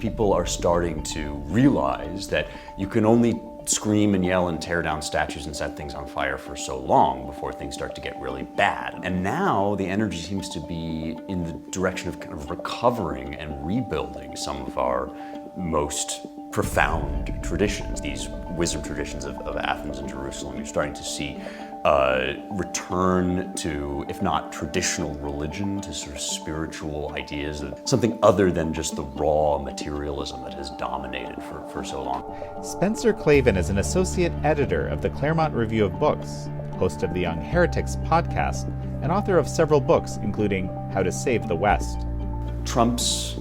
People are starting to realize that you can only scream and yell and tear down statues and set things on fire for so long before things start to get really bad. And now the energy seems to be in the direction of kind of recovering and rebuilding some of our most profound traditions, these wisdom traditions of Athens and Jerusalem. You're starting to see return to, if not traditional religion, to sort of spiritual ideas, something other than just the raw materialism that has dominated for so long. Spencer Klavan is an associate editor of the Claremont Review of Books, host of the Young Heretics podcast, and author of several books, including How to Save the West. Trump's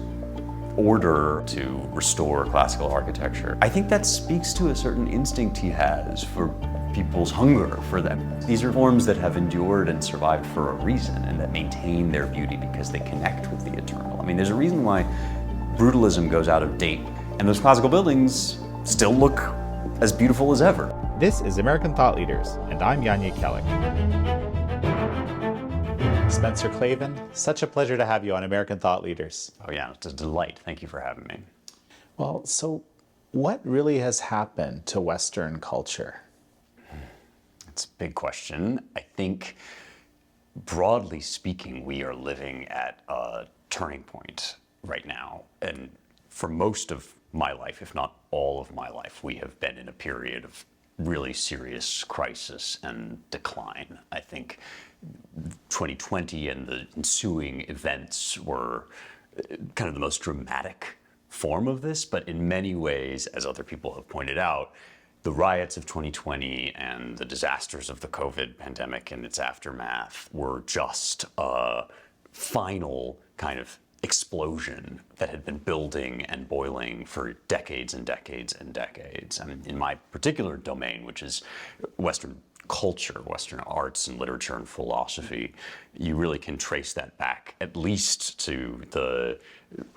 order to restore classical architecture, I think that speaks to a certain instinct he has for people's hunger for them. These are forms that have endured and survived for a reason and that maintain their beauty because they connect with the eternal. I mean, there's a reason why brutalism goes out of date and those classical buildings still look as beautiful as ever. This is American Thought Leaders, and I'm Yanya Kellick. Spencer Klavan, such a pleasure to have you on American Thought Leaders. Oh yeah, it's a delight. Thank you for having me. Well, so what really has happened to Western culture? It's a big question. I think, broadly speaking, we are living at a turning point right now. And for most of my life, if not all of my life, we have been in a period of really serious crisis and decline. I think 2020 and the ensuing events were kind of the most dramatic form of this, but in many ways, as other people have pointed out, the riots of 2020 and the disasters of the COVID pandemic and its aftermath were just a final kind of explosion that had been building and boiling for decades and decades and decades. And in my particular domain, which is Western culture, Western arts and literature and philosophy, you really can trace that back at least to the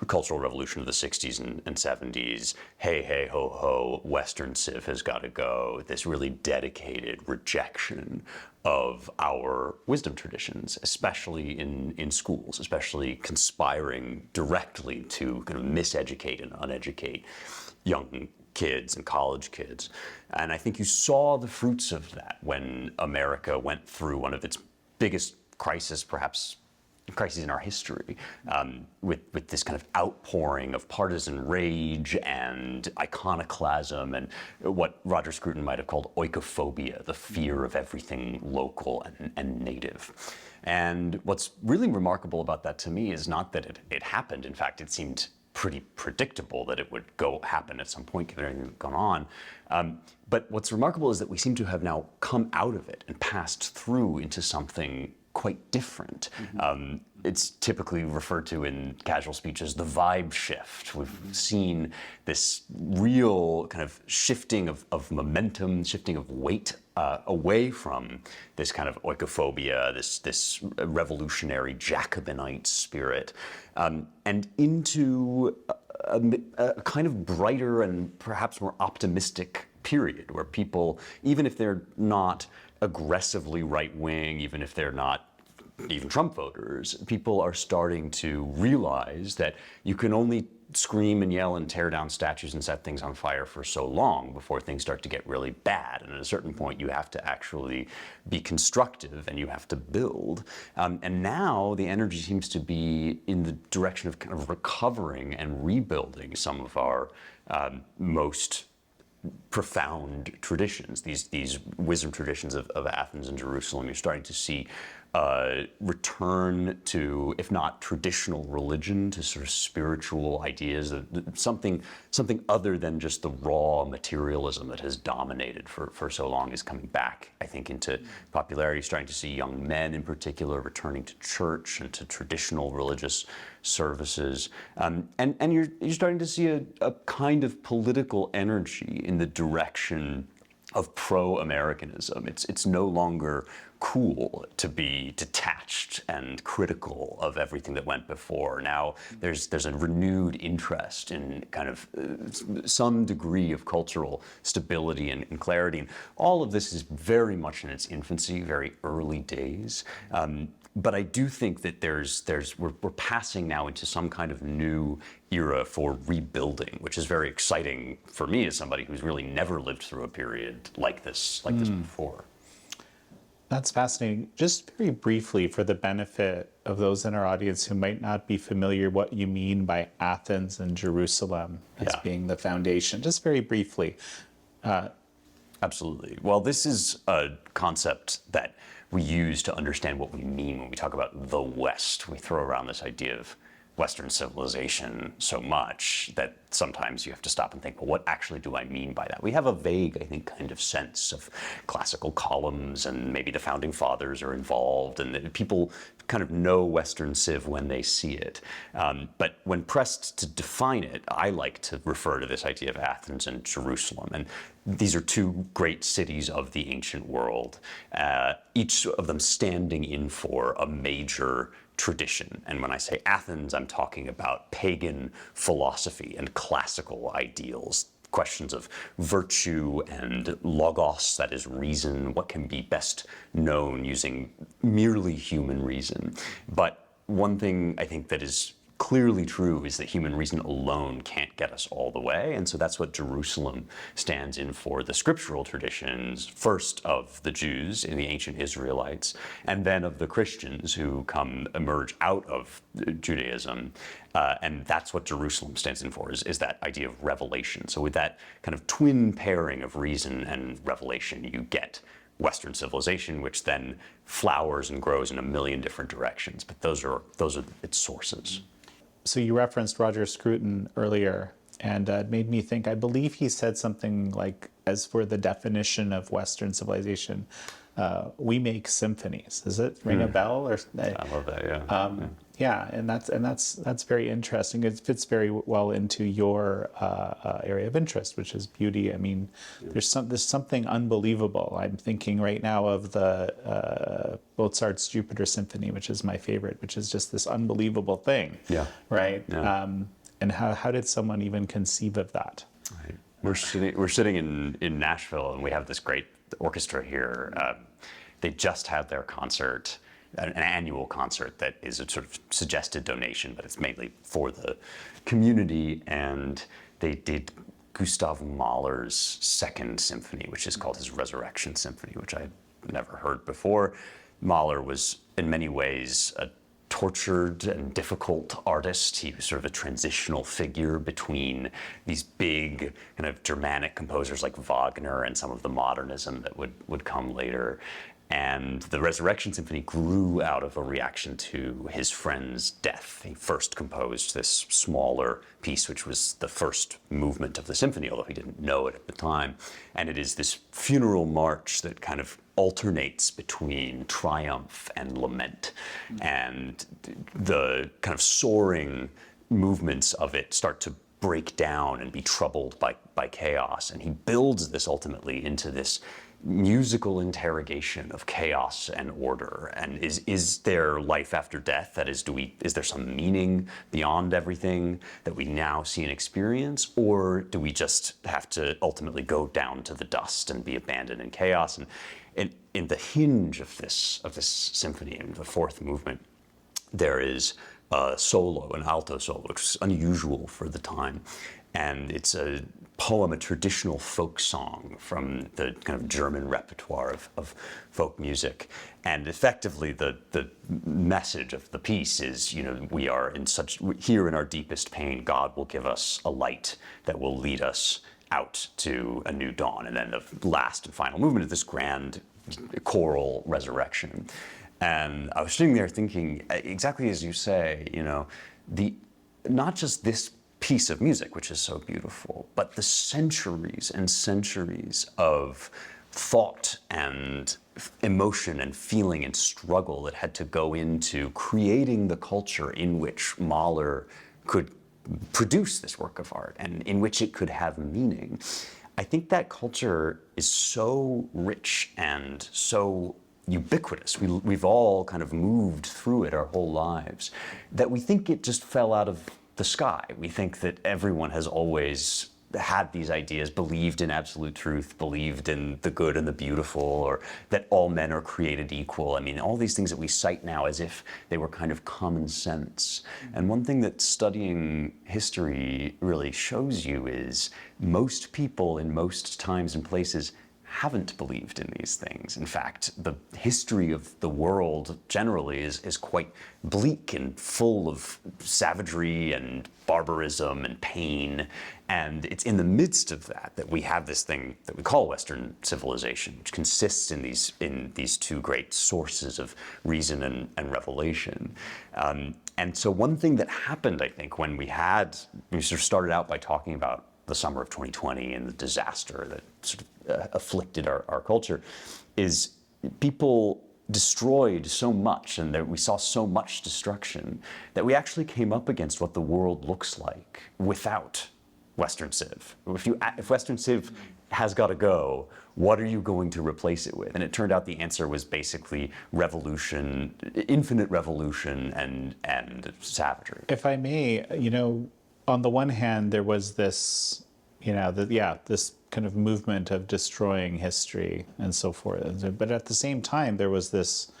Cultural Revolution of the 60s and 70s. Hey, hey, ho, ho, Western civ has got to go. This really dedicated rejection of our wisdom traditions, especially in schools, especially conspiring directly to kind of miseducate and uneducate young kids and college kids. And I think you saw the fruits of that when America went through one of its biggest crises, perhaps crises in our history, with this kind of outpouring of partisan rage and iconoclasm and what Roger Scruton might have called oikophobia, the fear of everything local and native. And what's really remarkable about that to me is not that it happened. In fact, it seemed pretty predictable that it would go happen at some point given everything that's gone on. But what's remarkable is that we seem to have now come out of it and passed through into something quite different. Mm-hmm. It's typically referred to in casual speech as the vibe shift. We've seen this real kind of shifting of momentum, shifting of weight away from this kind of oikophobia, this revolutionary Jacobinite spirit, and into a kind of brighter and perhaps more optimistic period where people, even if they're not aggressively right-wing, even if they're not even Trump voters, people are starting to realize that you can only scream and yell and tear down statues and set things on fire for so long before things start to get really bad. And at a certain point, you have to actually be constructive and you have to build. And now the energy seems to be in the direction of kind of recovering and rebuilding some of our most profound traditions, these wisdom traditions of Athens and Jerusalem. You're starting to see return to, if not traditional religion, to sort of spiritual ideas, something other than just the raw materialism that has dominated for so long is coming back, I think, into popularity. Starting to see young men in particular returning to church and to traditional religious services. And you're starting to see a kind of political energy in the direction of pro-Americanism. It's no longer cool to be detached and critical of everything that went before. Now there's a renewed interest in kind of some degree of cultural stability and clarity. And all of this is very much in its infancy, very early days. But I do think that we're passing now into some kind of new era for rebuilding, which is very exciting for me as somebody who's really never lived through a period like this before. That's fascinating. Just very briefly, for the benefit of those in our audience who might not be familiar what you mean by Athens and Jerusalem as being the foundation, just very briefly. Absolutely. Well, this is a concept that we use to understand what we mean when we talk about the West. We throw around this idea of Western civilization so much that sometimes you have to stop and think, well, what actually do I mean by that? We have a vague, I think, kind of sense of classical columns, and maybe the founding fathers are involved, and that people kind of know Western civ when they see it. But when pressed to define it, I like to refer to this idea of Athens and Jerusalem. And these are two great cities of the ancient world, each of them standing in for a major tradition. And when I say Athens, I'm talking about pagan philosophy and classical ideals, questions of virtue and logos, that is reason, what can be best known using merely human reason. But one thing I think that is clearly true is that human reason alone can't get us all the way. And so that's what Jerusalem stands in for, the scriptural traditions, first of the Jews and the ancient Israelites, and then of the Christians who emerge out of Judaism. And that's what Jerusalem stands in for, is that idea of revelation. So with that kind of twin pairing of reason and revelation, you get Western civilization, which then flowers and grows in a million different directions. But those are its sources. So you referenced Roger Scruton earlier, and it made me think, I believe he said something like, as for the definition of Western civilization, we make symphonies. Does it ring a bell? Or I love that, yeah. Yeah, and that's very interesting. It fits very well into your area of interest, which is beauty. I mean, there's something unbelievable. I'm thinking right now of the Mozart's Jupiter Symphony, which is my favorite, which is just this unbelievable thing. Yeah. Right. Yeah. And how did someone even conceive of that? Right. We're sitting in Nashville, and we have this great orchestra here. They just had their concert, an annual concert that is a sort of suggested donation, but it's mainly for the community. And they did Gustav Mahler's Second Symphony, which is called his Resurrection Symphony, which I had never heard before. Mahler was in many ways a tortured and difficult artist. He was sort of a transitional figure between these big kind of Germanic composers like Wagner and some of the modernism that would come later. And the Resurrection Symphony grew out of a reaction to his friend's death. He first composed this smaller piece, which was the first movement of the symphony, although he didn't know it at the time. And it is this funeral march that kind of alternates between triumph and lament. And the kind of soaring movements of it start to break down and be troubled by chaos. And he builds this ultimately into this musical interrogation of chaos and order. And is there life after death? That is, is there some meaning beyond everything that we now see and experience? Or do we just have to ultimately go down to the dust and be abandoned in chaos? And in the hinge of this symphony, in the fourth movement, there is a solo, an alto solo, which is unusual for the time. And it's a poem, a traditional folk song from the kind of German repertoire of folk music. And effectively, the message of the piece is, we are here in our deepest pain, God will give us a light that will lead us out to a new dawn. And then the last and final movement is this grand choral resurrection. And I was sitting there thinking, exactly as you say, not just this piece of music, which is so beautiful, but the centuries and centuries of thought and emotion and feeling and struggle that had to go into creating the culture in which Mahler could produce this work of art and in which it could have meaning. I think that culture is so rich and so ubiquitous. We've all kind of moved through it our whole lives, that we think it just fell out of the sky. We think that everyone has always had these ideas, believed in absolute truth, believed in the good and the beautiful, or that all men are created equal. I mean, all these things that we cite now as if they were kind of common sense. And one thing that studying history really shows you is most people in most times and places haven't believed in these things. In fact, the history of the world generally is quite bleak and full of savagery and barbarism and pain. And it's in the midst of that that we have this thing that we call Western civilization, which consists in these two great sources of reason and revelation. And so one thing that happened, I think, when we sort of started out by talking about the summer of 2020 and the disaster that sort of afflicted our culture, is people destroyed so much and that we saw so much destruction that we actually came up against what the world looks like without Western Civ. If Western Civ has got to go, what are you going to replace it with? And it turned out the answer was basically revolution, infinite revolution and savagery. If I may, on the one hand, there was this, this kind of movement of destroying history and so forth. But at the same time, there was this,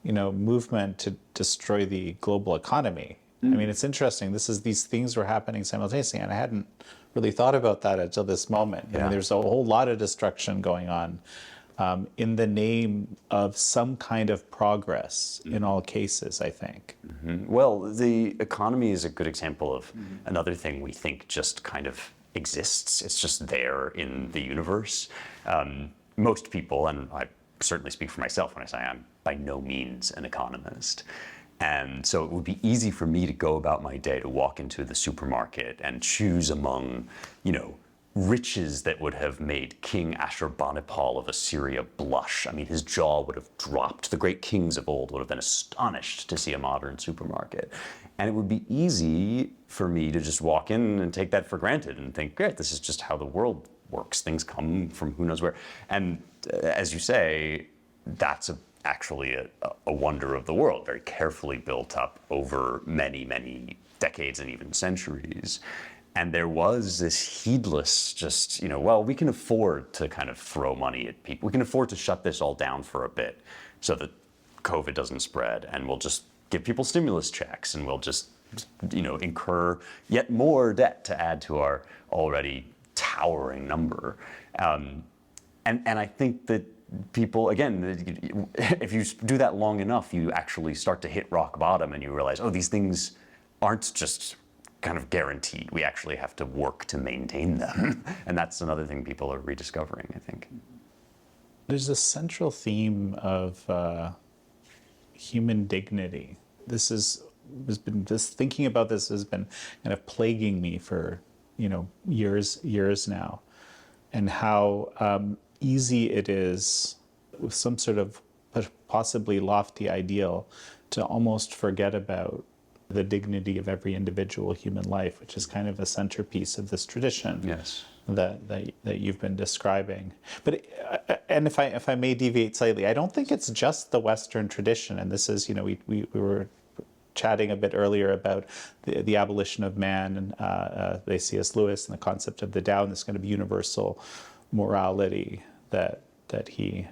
movement to destroy the global economy. I mean, it's interesting. These things were happening simultaneously, and I hadn't really thought about that until this moment. I mean, there's a whole lot of destruction going on in the name of some kind of progress in all cases, I think. Well, the economy is a good example of another thing we think just kind of exists. It's just there in the universe. Most people, and I certainly speak for myself when I say I'm by no means an economist. And so it would be easy for me to go about my day to walk into the supermarket and choose among, riches that would have made King Ashurbanipal of Assyria blush. I mean, his jaw would have dropped. The great kings of old would have been astonished to see a modern supermarket. And it would be easy for me to just walk in and take that for granted and think, great, this is just how the world works. Things come from who knows where. And as you say, that's actually a wonder of the world, very carefully built up over many, many decades and even centuries. And there was this heedless, just, we can afford to kind of throw money at people. We can afford to shut this all down for a bit so that COVID doesn't spread. And we'll just give people stimulus checks and we'll just, incur yet more debt to add to our already towering number. And I think that people, again, if you do that long enough, you actually start to hit rock bottom and you realize, these things aren't just kind of guaranteed. We actually have to work to maintain them. And that's another thing people are rediscovering, I think. There's a central theme of human dignity. Thinking about this has been kind of plaguing me for, years now. And how easy it is with some sort of possibly lofty ideal to almost forget about the dignity of every individual human life, which is kind of a centerpiece of this tradition. Yes. That you've been describing. But and if I may deviate slightly, I don't think it's just the Western tradition. And this is, we were chatting a bit earlier about the abolition of man and by C.S. Lewis and the concept of the Tao, and this kind of universal morality that he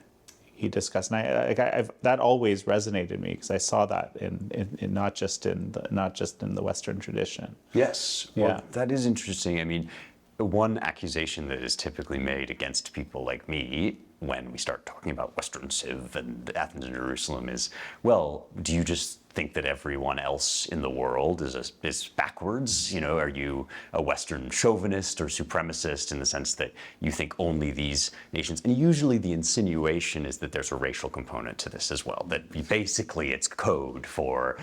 discussed. And I've that always resonated with me because I saw that in not just in the Western tradition. Yes. Well, that is interesting. I mean, one accusation that is typically made against people like me when we start talking about Western Civ and Athens and Jerusalem is, well, do you just think that everyone else in the world is backwards? Are you a Western chauvinist or supremacist in the sense that you think only these nations? And usually the insinuation is that there's a racial component to this as well, that basically it's code for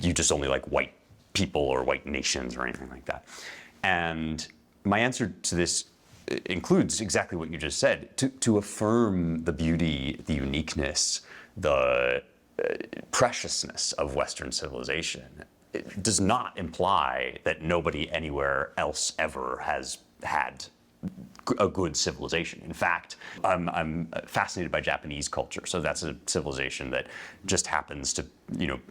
you just only like white people or white nations or anything like that. And my answer to this includes exactly what you just said. To affirm the beauty, the uniqueness, the preciousness of Western civilization, it does not imply that nobody anywhere else ever has had a good civilization. In fact, I'm fascinated by Japanese culture. So that's a civilization that just happens to,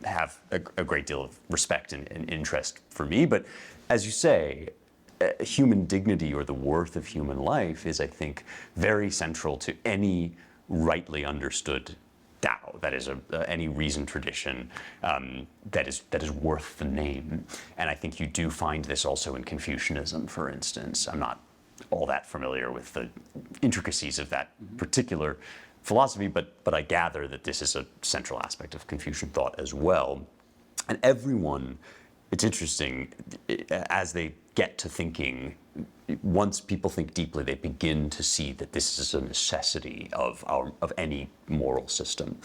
have a great deal of respect and interest for me. But as you say, human dignity or the worth of human life is, I think, very central to any rightly understood Tao, that is any reasoned tradition that is worth the name. And I think you do find this also in Confucianism, for instance. I'm not all that familiar with the intricacies of that particular philosophy, but I gather that this is a central aspect of Confucian thought as well. And everyone, it's interesting, as they get to thinking, once people think deeply, they begin to see that this is a necessity of any moral system.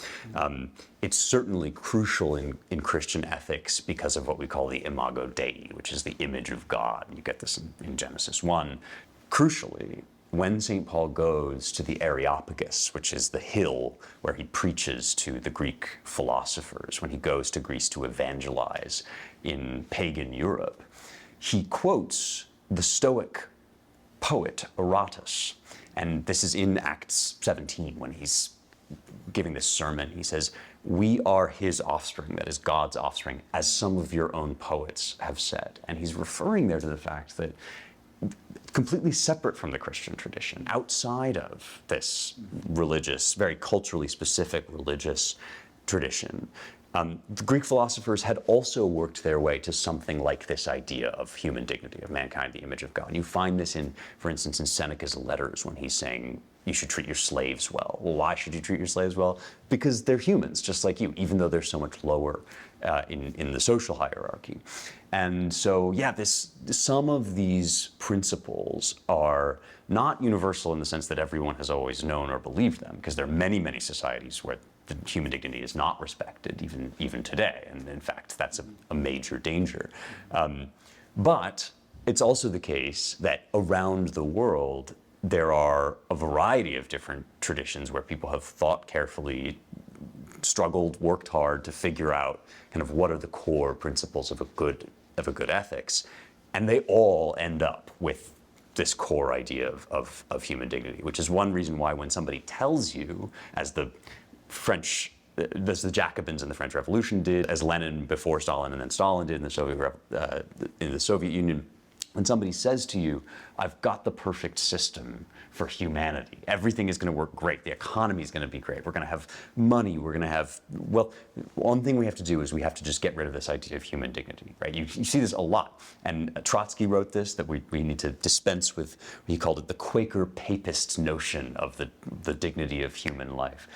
It's certainly crucial in Christian ethics because of what we call the imago Dei, which is the image of God. You get this in Genesis 1. Crucially, when St. Paul goes to the Areopagus, which is the hill where he preaches to the Greek philosophers, when he goes to Greece to evangelize in pagan Europe, he quotes the Stoic poet Aratus. And this is in Acts 17 when he's giving this sermon. He says, "We are his offspring," that is God's offspring, "as some of your own poets have said." And he's referring there to the fact that completely separate from the Christian tradition, outside of this religious, very culturally specific religious tradition, the Greek philosophers had also worked their way to something like this idea of human dignity, of mankind, the image of God. You find this in, for instance, in Seneca's letters when he's saying, you should treat your slaves well. Well, why should you treat your slaves well? Because they're humans, just like you, even though they're so much lower in the social hierarchy. And so, yeah, some of these principles are not universal in the sense that everyone has always known or believed them, because there are many, many societies where the human dignity is not respected, even today. And in fact, that's a major danger. But it's also the case that around the world, there are a variety of different traditions where people have thought carefully, struggled, worked hard to figure out kind of what are the core principles of a good ethics. And they all end up with this core idea of human dignity, which is one reason why when somebody tells you, as the Jacobins in the French Revolution did, as Lenin before Stalin and then Stalin did in the Soviet Union, when somebody says to you, "I've got the perfect system for humanity. Everything is going to work great. The economy is going to be great. We're going to have money. We're going to have..." Well, one thing we have to do is we have to just get rid of this idea of human dignity, right? You see this a lot. And Trotsky wrote this, that we need to dispense with, he called it the Quaker papist notion of the dignity of human life.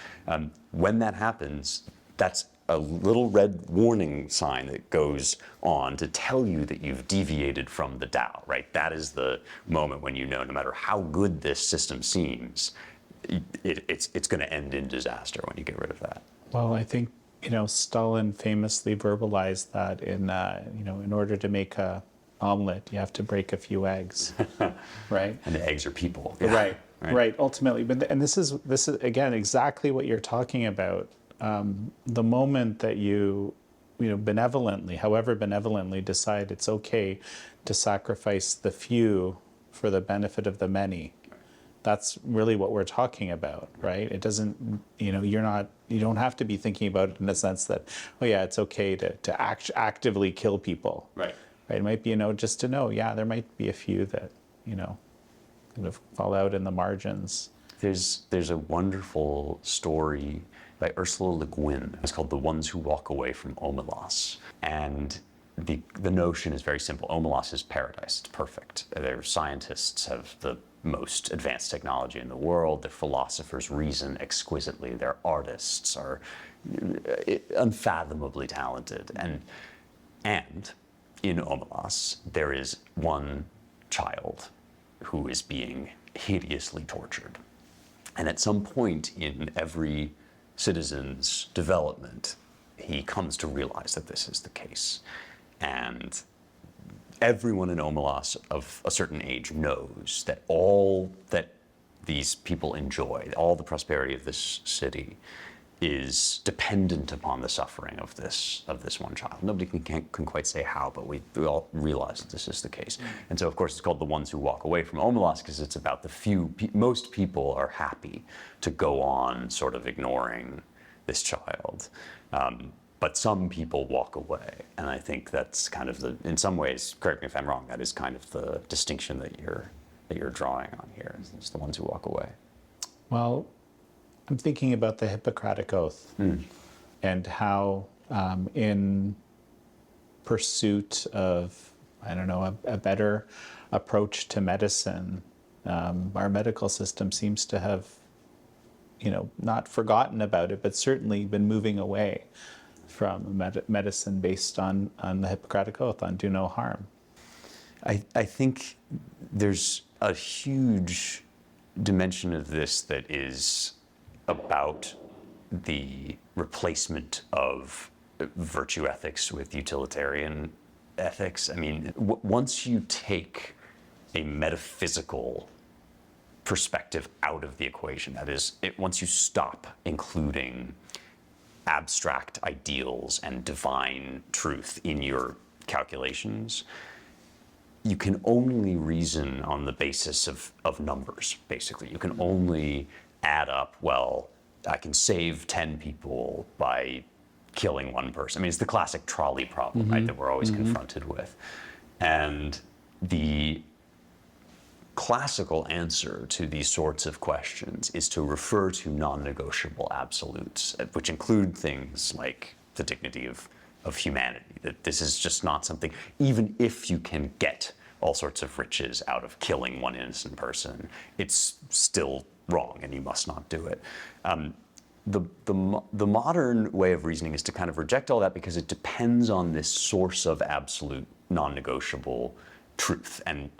When that happens, that's a little red warning sign that goes on to tell you that you've deviated from the Tao, right? That is the moment when you know, no matter how good this system seems, it's going to end in disaster when you get rid of that. Well, I think, Stalin famously verbalized that in order to make a omelet, you have to break a few eggs, right? And the eggs are people. Yeah. Right. Ultimately, and this is again exactly what you're talking about. The moment that you benevolently, however benevolently, decide it's okay to sacrifice the few for the benefit of the many, that's really what we're talking about, right? It doesn't, you don't have to be thinking about it in the sense that, oh yeah, it's okay to actively kill people. Right. It might be, just to know, yeah, there might be a few that, kind of fall out in the margins. There's a wonderful story by Ursula Le Guin. It's called "The Ones Who Walk Away from Omelas." And the notion is very simple. Omelas is paradise. It's perfect. Their scientists have the most advanced technology in the world. Their philosophers reason exquisitely. Their artists are unfathomably talented. And in Omelas, there is one child who is being hideously tortured. And at some point in every citizen's development, he comes to realize that this is the case. And everyone in Omelas of a certain age knows that all that these people enjoy, all the prosperity of this city, is dependent upon the suffering of this one child. Nobody can quite say how, but we all realize that this is the case. And so, of course, it's called "The Ones Who Walk Away from Omelas" because it's about the few. Most people are happy to go on sort of ignoring this child. but some people walk away. And I think that's kind of in some ways, correct me if I'm wrong, that is kind of the distinction that you're drawing on here. It's the ones who walk away. Well, I'm thinking about the Hippocratic Oath and how, in pursuit of, I don't know, a better approach to medicine, our medical system seems to have, not forgotten about it, but certainly been moving away from medicine based on the Hippocratic Oath, on do no harm. I think there's a huge dimension of this that is about the replacement of virtue ethics with utilitarian ethics. I mean, once you take a metaphysical perspective out of the equation, that is, once you stop including abstract ideals and divine truth in your calculations, you can only reason on the basis of numbers, basically. You can only add up, well, I can save 10 people by killing one person. I mean, it's the classic trolley problem, right, that we're always confronted with. And the classical answer to these sorts of questions is to refer to non-negotiable absolutes, which include things like the dignity of humanity, that this is just not something, even if you can get all sorts of riches out of killing one innocent person, it's still wrong and you must not do it. The modern way of reasoning is to kind of reject all that because it depends on this source of absolute non-negotiable truth. And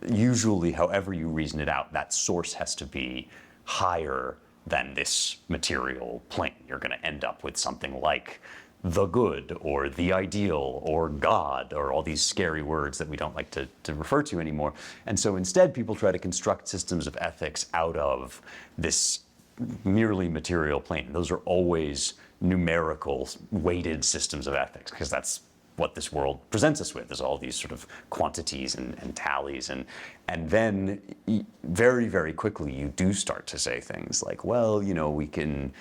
usually, however you reason it out, that source has to be higher than this material plane. You're going to end up with something like the good or the ideal or God or all these scary words that we don't like to refer to anymore. And so instead, people try to construct systems of ethics out of this merely material plane. Those are always numerical, weighted systems of ethics, because that's what this world presents us with, is all these sort of quantities and tallies. And then very, very quickly, you do start to say things like, well, we can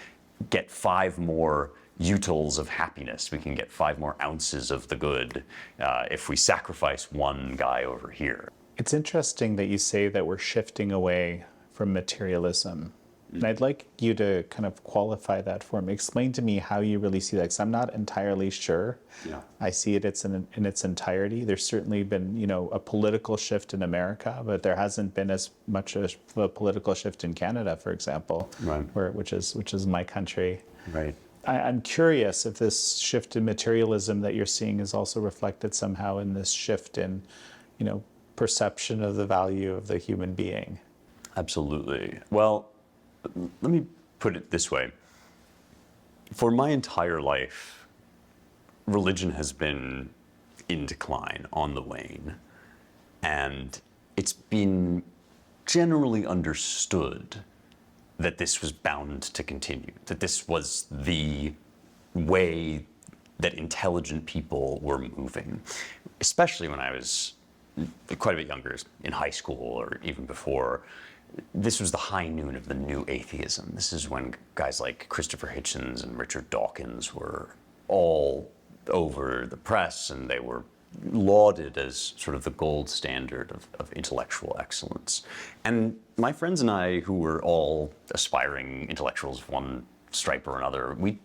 get 5 more utils of happiness. We can get 5 more ounces of the good if we sacrifice one guy over here. It's interesting that you say that we're shifting away from materialism. And I'd like you to kind of qualify that for me. Explain to me how you really see that, because I'm not entirely sure. Yeah. I see it in its entirety. There's certainly been, a political shift in America, but there hasn't been as much of a political shift in Canada, for example, Right. which is my country. Right. I'm curious if this shift in materialism that you're seeing is also reflected somehow in this shift in, perception of the value of the human being. Absolutely. Well, let me put it this way. For my entire life, religion has been in decline, on the wane. And it's been generally understood that this was bound to continue, that this was the way that intelligent people were moving, especially when I was quite a bit younger, in high school or even before. This was the high noon of the new atheism. This is when guys like Christopher Hitchens and Richard Dawkins were all over the press, and they were lauded as sort of the gold standard of intellectual excellence. And my friends and I, who were all aspiring intellectuals of one stripe or another, we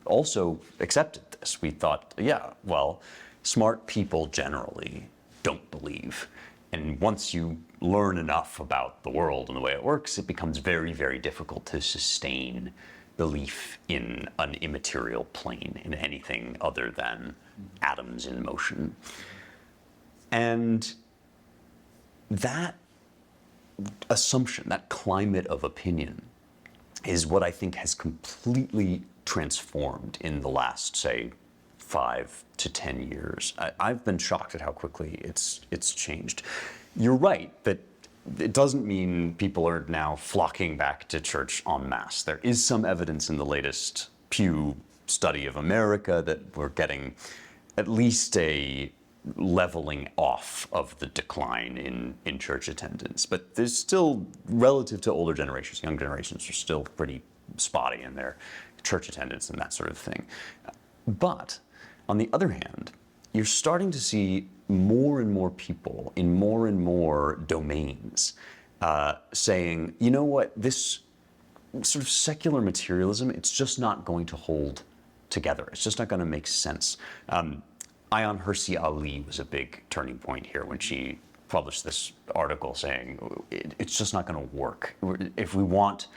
also accepted this. We thought, yeah, well, smart people generally don't believe. And once you learn enough about the world and the way it works, it becomes very, very difficult to sustain belief in an immaterial plane, in anything other than atoms in motion. And that assumption, that climate of opinion, is what I think has completely transformed in the last, say, 5 to 10 years. I've been shocked at how quickly it's changed. You're right that it doesn't mean people are now flocking back to church en masse. There is some evidence in the latest Pew study of America that we're getting at least a leveling off of the decline in church attendance. But there's still, relative to older generations, young generations are still pretty spotty in their church attendance and that sort of thing. But on the other hand, you're starting to see more and more people in more and more domains saying, you know what, this sort of secular materialism, it's just not going to hold together. It's just not going to make sense. Ayaan Hirsi Ali was a big turning point here when she published this article saying it's just not going to work. If we want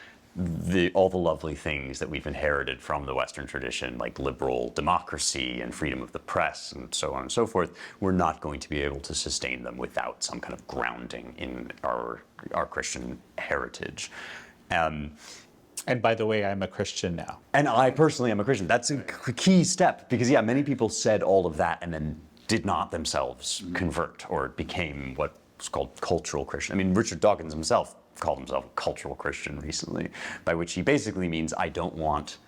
all the lovely things that we've inherited from the Western tradition, like liberal democracy and freedom of the press and so on and so forth, we're not going to be able to sustain them without some kind of grounding in our Christian heritage. And by the way, I'm a Christian now. And I personally am a Christian. That's a key step because, yeah, many people said all of that and then did not themselves convert or became what's called cultural Christian. I mean, Richard Dawkins himself called himself a cultural Christian recently, by which he basically means I don't want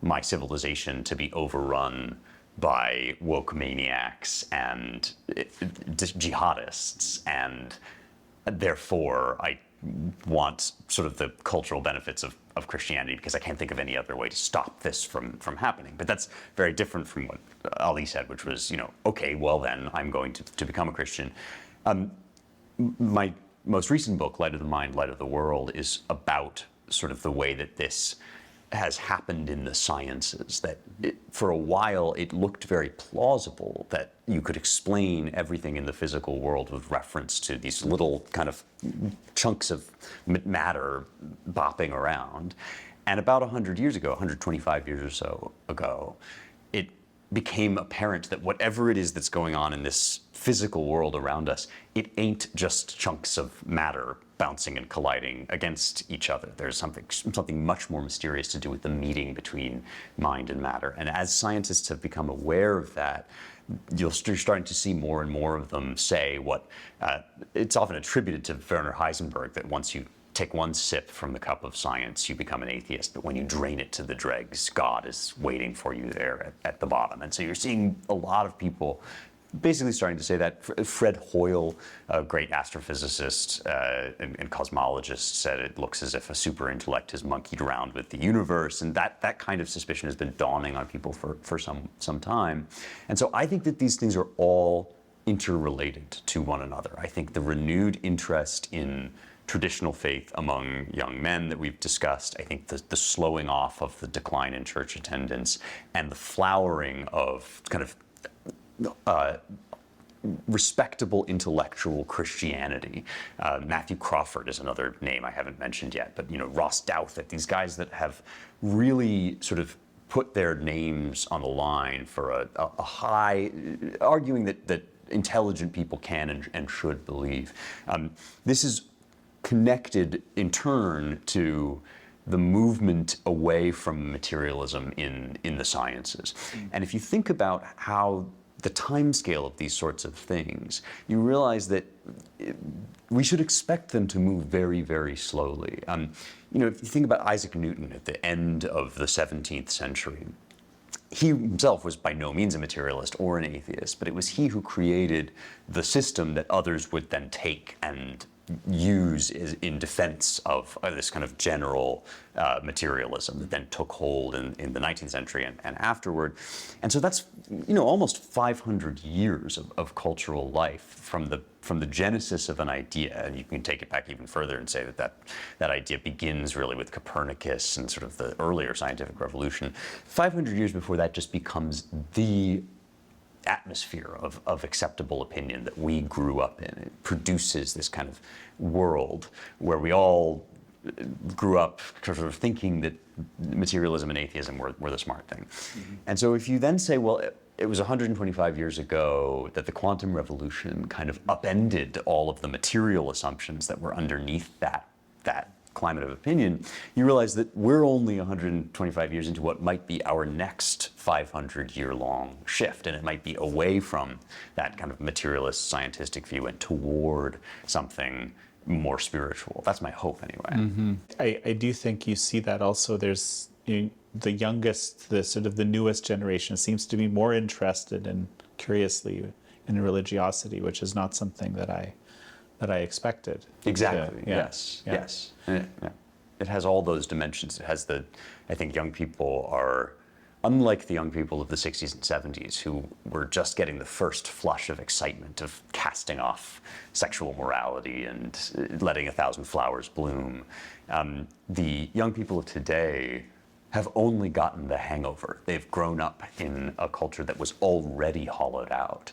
my civilization to be overrun by woke maniacs and jihadists, and therefore I want sort of the cultural benefits of Christianity because I can't think of any other way to stop this from happening. But that's very different from what Ali said, which was, okay, well then I'm going to become a Christian. My most recent book, Light of the Mind, Light of the World, is about sort of the way that this has happened in the sciences, that for a while it looked very plausible that you could explain everything in the physical world with reference to these little kind of chunks of matter bopping around. And about 100 years ago, 125 years or so ago, it became apparent that whatever it is that's going on in this physical world around us, it ain't just chunks of matter bouncing and colliding against each other. There's something much more mysterious to do with the meeting between mind and matter. And as scientists have become aware of that, you're starting to see more and more of them say what it's often attributed to Werner Heisenberg, that once you take one sip from the cup of science, you become an atheist. But when you drain it to the dregs, God is waiting for you there at the bottom. And so you're seeing a lot of people basically starting to say that. Fred Hoyle, a great astrophysicist and cosmologist, said it looks as if a super intellect has monkeyed around with the universe, and that kind of suspicion has been dawning on people for some time. And so I think that these things are all interrelated to one another. I think the renewed interest in traditional faith among young men that we've discussed, I think the slowing off of the decline in church attendance and the flowering of kind of respectable intellectual Christianity. Matthew Crawford is another name I haven't mentioned yet, but Ross Douthat, these guys that have really sort of put their names on the line for a high, arguing that intelligent people can and should believe. This is connected in turn to the movement away from materialism in the sciences. And if you think about how the timescale of these sorts of things, you realize that we should expect them to move very, very slowly. If you think about Isaac Newton at the end of the 17th century, he himself was by no means a materialist or an atheist, but it was he who created the system that others would then take and use in defense of this kind of general materialism that then took hold in the 19th century and afterward. And so that's almost 500 years of cultural life from the genesis of an idea, and you can take it back even further and say that idea begins really with Copernicus and sort of the earlier scientific revolution. 500 years before that just becomes the atmosphere of acceptable opinion that we grew up in. It produces this kind of world where we all grew up sort of thinking that materialism and atheism were the smart thing. Mm-hmm. And so if you then say, well, it was 125 years ago that the quantum revolution kind of upended all of the material assumptions that were underneath that climate of opinion, you realize that we're only 125 years into what might be our next 500-year-long shift, and it might be away from that kind of materialist scientific view and toward something more spiritual. That's my hope, anyway. Mm-hmm. I do think you see that also. There's the youngest, the sort of the newest generation seems to be more interested and curiously in religiosity, which is not something that I expected. Exactly. Yeah. Yes. Yeah. Yes. And it has all those dimensions. It has I think young people are unlike the young people of the 60s and 70s who were just getting the first flush of excitement of casting off sexual morality and letting 1,000 flowers bloom, the young people of today have only gotten the hangover. They've grown up in a culture that was already hollowed out.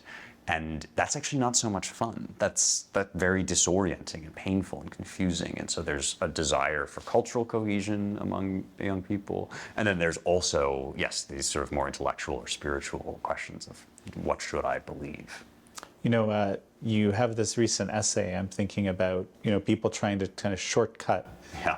And that's actually not so much fun. That's very disorienting and painful and confusing. And so there's a desire for cultural cohesion among the young people. And then there's also, yes, these sort of more intellectual or spiritual questions of what should I believe? You know, you have this recent essay, I'm thinking about, you know, people trying to kind of shortcut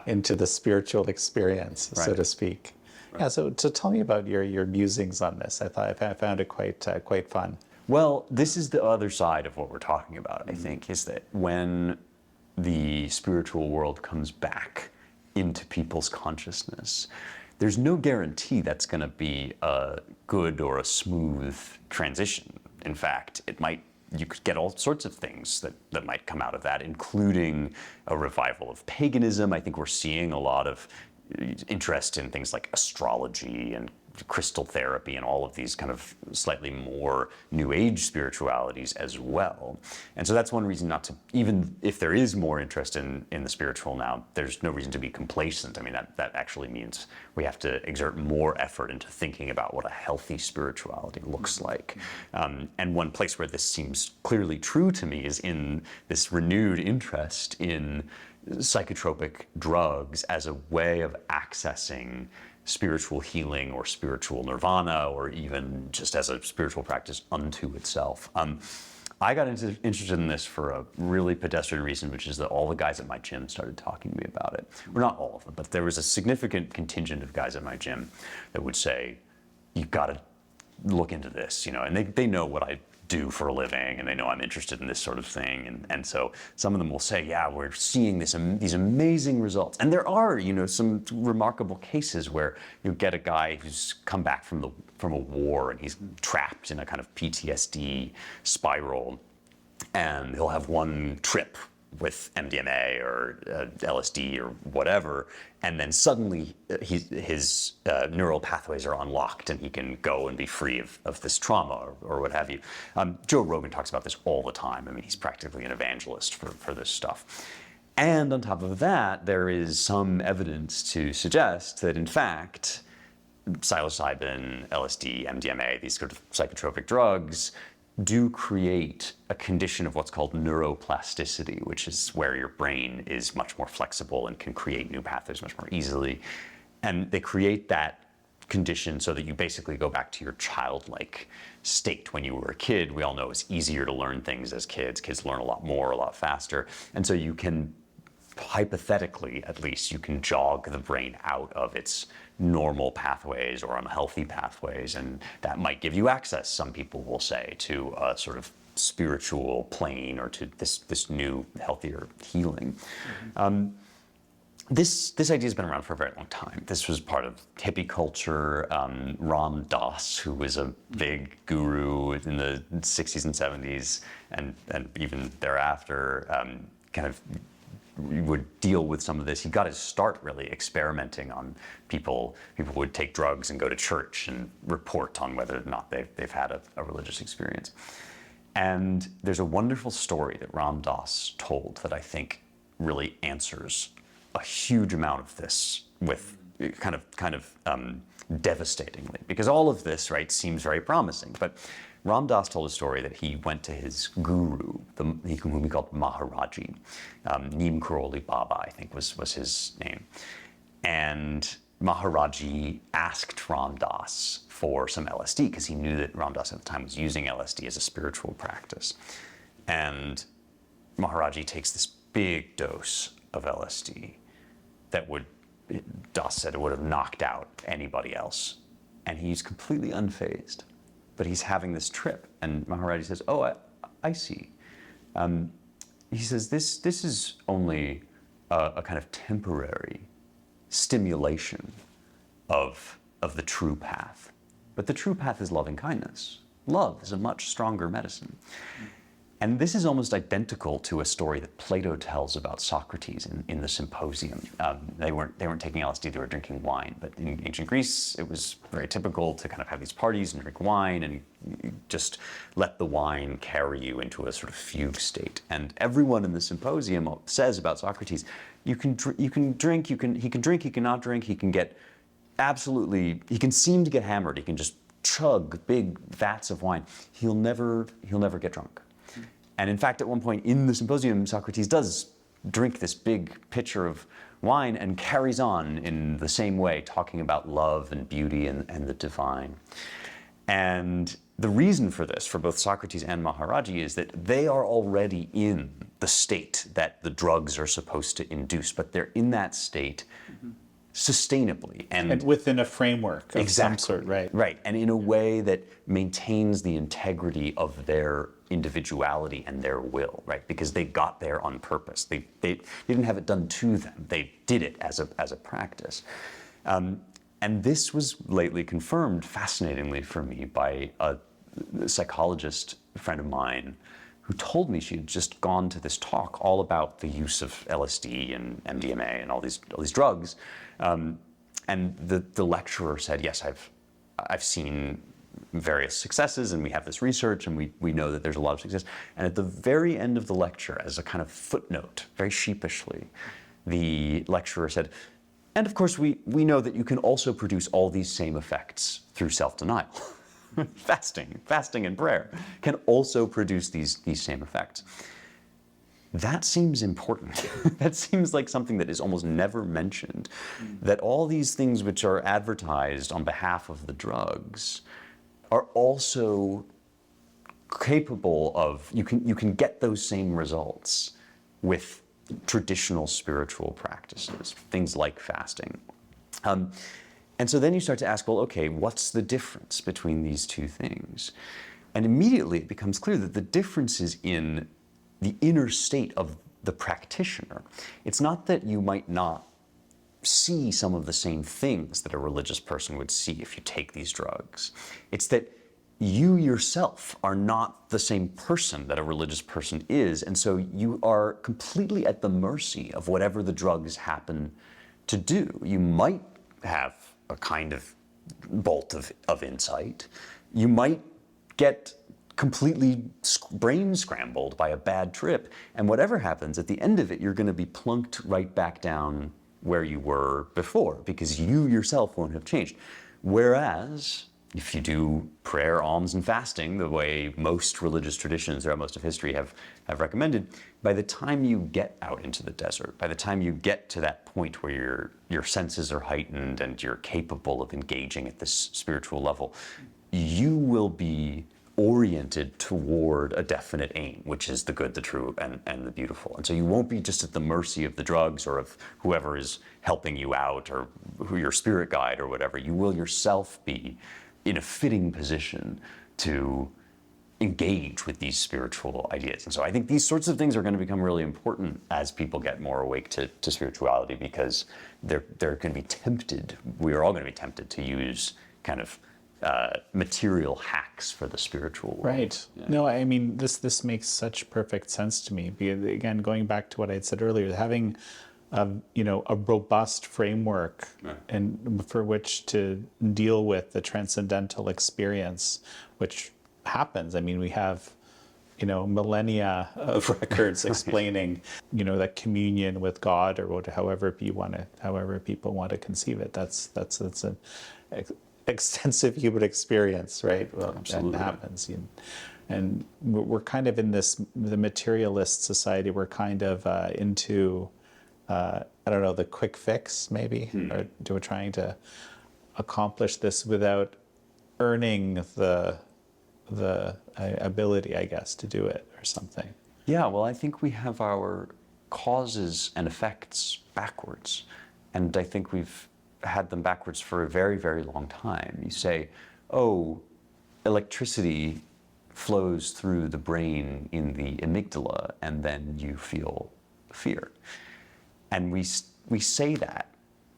into the spiritual experience, so to speak. Yeah, so tell me about your musings on this. I found it quite fun. Well, this is the other side of what we're talking about, I think, is that when the spiritual world comes back into people's consciousness, there's no guarantee that's going to be a good or a smooth transition. In fact, you could get all sorts of things that might come out of that, including a revival of paganism. I think we're seeing a lot of interest in things like astrology and crystal therapy and all of these kind of slightly more new age spiritualities as well. And so that's one reason not to, even if there is more interest in the spiritual now, there's no reason to be complacent. I mean, that actually means we have to exert more effort into thinking about what a healthy spirituality looks like. And one place where this seems clearly true to me is in this renewed interest in psychotropic drugs as a way of accessing spiritual healing or spiritual nirvana, or even just as a spiritual practice unto itself. I got interested in this for a really pedestrian reason, which is that all the guys at my gym started talking to me about it. Well, not all of them, but there was a significant contingent of guys at my gym that would say, you've got to look into this, you know, and they know what I do for a living, and they know I'm interested in this sort of thing, and so some of them will say, yeah, we're seeing these amazing results. And there are, you know, some remarkable cases where you get a guy who's come back from a war and he's trapped in a kind of PTSD spiral, and he'll have one trip with MDMA or LSD or whatever, and then suddenly his neural pathways are unlocked and he can go and be free of this trauma or what have you. Joe Rogan talks about this all the time. I mean, he's practically an evangelist for this stuff. And on top of that, there is some evidence to suggest that, in fact, psilocybin, LSD, MDMA, these sort of psychotropic drugs do create a condition of what's called neuroplasticity, which is where your brain is much more flexible and can create new pathways much more easily. And they create that condition so that you basically go back to your childlike state when you were a kid. We all know it's easier to learn things as kids. Kids learn a lot more, a lot faster. And so you can, hypothetically at least, you can jog the brain out of its normal pathways or unhealthy pathways, and that might give you access, some people will say, to a sort of spiritual plane or to this new, healthier healing. This idea has been around for a very long time. This was part of hippie culture. Ram Dass, who was a big guru in the 60s and 70s and even thereafter, kind of would deal with some of this. He got his start really experimenting on people. People would take drugs and go to church and report on whether or not they've had a religious experience. And there's a wonderful story that Ram Dass told that I think really answers a huge amount of this with kind of devastatingly, because all of this, right, seems very promising. But Ram Dass told a story that he went to his guru, whom he called Maharaji. Neem Karoli Baba, I think was his name. And Maharaji asked Ram Dass for some LSD because he knew that Ram Dass at the time was using LSD as a spiritual practice. And Maharaji takes this big dose of LSD that Das said it would have knocked out anybody else. And he's completely unfazed. But he's having this trip, and Maharaji says, "Oh, I see." He says, "This is only a kind of temporary stimulation of the true path, but the true path is loving kindness. Love is a much stronger medicine." And this is almost identical to a story that Plato tells about Socrates in the Symposium. They weren't taking LSD; they were drinking wine. But in ancient Greece, it was very typical to kind of have these parties and drink wine and just let the wine carry you into a sort of fugue state. And everyone in the Symposium says about Socrates, he can drink, he cannot drink, he can get he can seem to get hammered, he can just chug big vats of wine. He'll never get drunk. And in fact, at one point in the Symposium, Socrates does drink this big pitcher of wine and carries on in the same way, talking about love and beauty and the divine. And the reason for this, for both Socrates and Maharaji, is that they are already in the state that the drugs are supposed to induce, but they're in that state sustainably and within a framework of some sort, right? Right, and in a way that maintains the integrity of their individuality and their will, right? Because they got there on purpose. They didn't have it done to them. They did it as a practice. And this was lately confirmed, fascinatingly for me, by a psychologist friend of mine who told me she had just gone to this talk all about the use of LSD and MDMA and all these drugs. And the lecturer said, yes, I've seen various successes, and we have this research, and we know that there's a lot of success. And at the very end of the lecture, as a kind of footnote, very sheepishly, the lecturer said, and of course we know that you can also produce all these same effects through self-denial. Fasting and prayer can also produce these same effects. That seems important. That seems like something that is almost never mentioned, that all these things which are advertised on behalf of the drugs are also capable of, you can get those same results with traditional spiritual practices, things like fasting. And so then you start to ask, well, okay, what's the difference between these two things? And immediately it becomes clear that the difference is in the inner state of the practitioner. It's not that you might not see some of the same things that a religious person would see if you take these drugs. It's that you yourself are not the same person that a religious person is, and so you are completely at the mercy of whatever the drugs happen to do. You might have a kind of bolt of insight. You might get completely brain scrambled by a bad trip, and whatever happens, at the end of it, you're going to be plunked right back down where you were before, because you yourself won't have changed. Whereas, if you do prayer, alms, and fasting the way most religious traditions throughout most of history have recommended, by the time you get out into the desert, by the time you get to that point where your senses are heightened and you're capable of engaging at this spiritual level, you will be oriented toward a definite aim, which is the good, the true, and the beautiful. And so you won't be just at the mercy of the drugs or of whoever is helping you out or who your spirit guide or whatever. You will yourself be in a fitting position to engage with these spiritual ideas. And so I think these sorts of things are going to become really important as people get more awake to spirituality, because they're going to be tempted, we are all going to be tempted to use kind of material hacks for the spiritual world. Right. Yeah. No, I mean, this makes such perfect sense to me. Because, again, going back to what I had said earlier, having a robust framework and for which to deal with the transcendental experience, which happens. I mean, we have, millennia of records explaining, that communion with God, or however people want to conceive it. That's an extensive human experience, right? Well, absolutely. That happens. And we're kind of in the materialist society. We're kind of into, the quick fix, maybe, or we're trying to accomplish this without earning the ability, I guess, to do it or something. Yeah, well, I think we have our causes and effects backwards. And I think we've had them backwards for a very, very long time. You say, oh, electricity flows through the brain in the amygdala, and then you feel fear. And we say that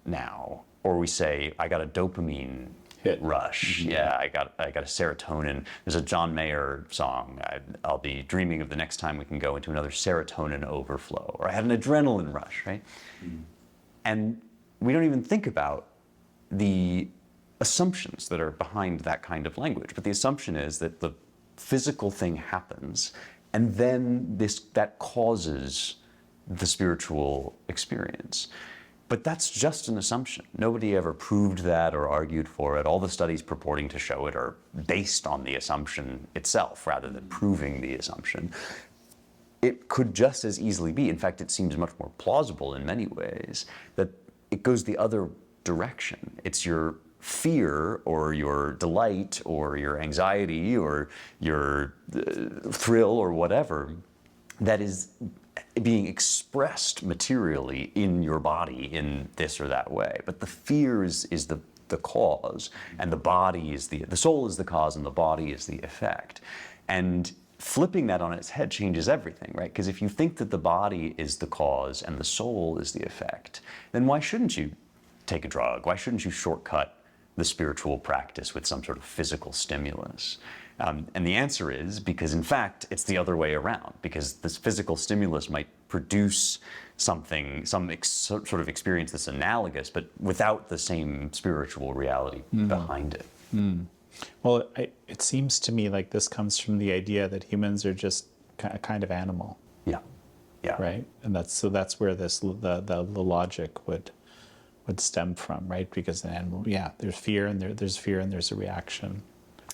now, or we say, I got a dopamine hit. rush. Yeah, I got a serotonin. There's a John Mayer song. I'll be dreaming of the next time we can go into another serotonin overflow. Or I had an adrenaline rush, right? And we don't even think about the assumptions that are behind that kind of language. But the assumption is that the physical thing happens, and then that causes the spiritual experience. But that's just an assumption. Nobody ever proved that or argued for it. All the studies purporting to show it are based on the assumption itself rather than proving the assumption. It could just as easily be, in fact, it seems much more plausible in many ways, that it goes the other direction. It's your fear or your delight or your anxiety or your thrill or whatever that is being expressed materially in your body in this or that way. But the fear is the cause, and the body is the soul is the cause, and the body is the effect. And flipping that on its head changes everything, right? Because if you think that the body is the cause and the soul is the effect, then why shouldn't you take a drug? Why shouldn't you shortcut the spiritual practice with some sort of physical stimulus? And the answer is because, in fact, it's the other way around, because this physical stimulus might produce something, sort of experience that's analogous, but without the same spiritual reality behind it. Well, it seems to me like this comes from the idea that humans are just a kind of animal. Yeah. Yeah. Right? And that's where the logic would stem from, right? Because an animal, there's fear and there's fear and there's a reaction.